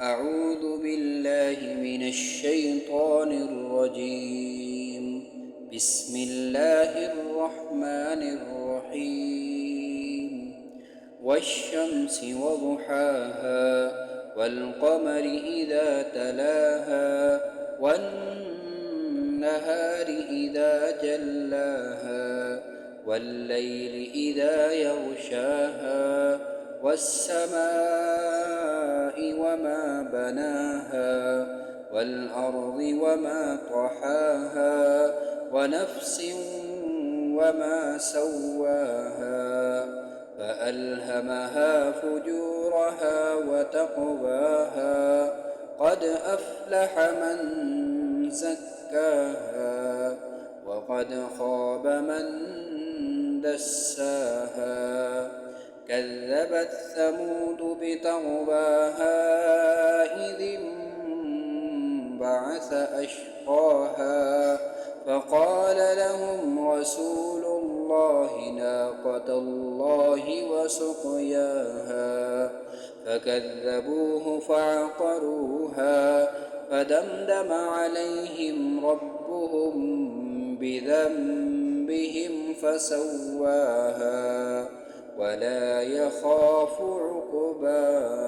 أعوذ بالله من الشيطان الرجيم. بسم الله الرحمن الرحيم. والشمس وضحاها والقمر إذا تلاها والنهار إذا جلاها والليل إذا يغشاها والسماء وما بناها والأرض وما طحاها ونفس وما سواها فألهمها فجورها وتقواها قد أفلح من زكاها وقد خاب من دساها كذبت ثمود بطغواها إذ انبعث أشقاها فقال لهم رسول الله ناقة الله وسقياها فكذبوه فعقروها فدمدم عليهم ربهم بذنبهم فسواها ولا يخاف عقباها.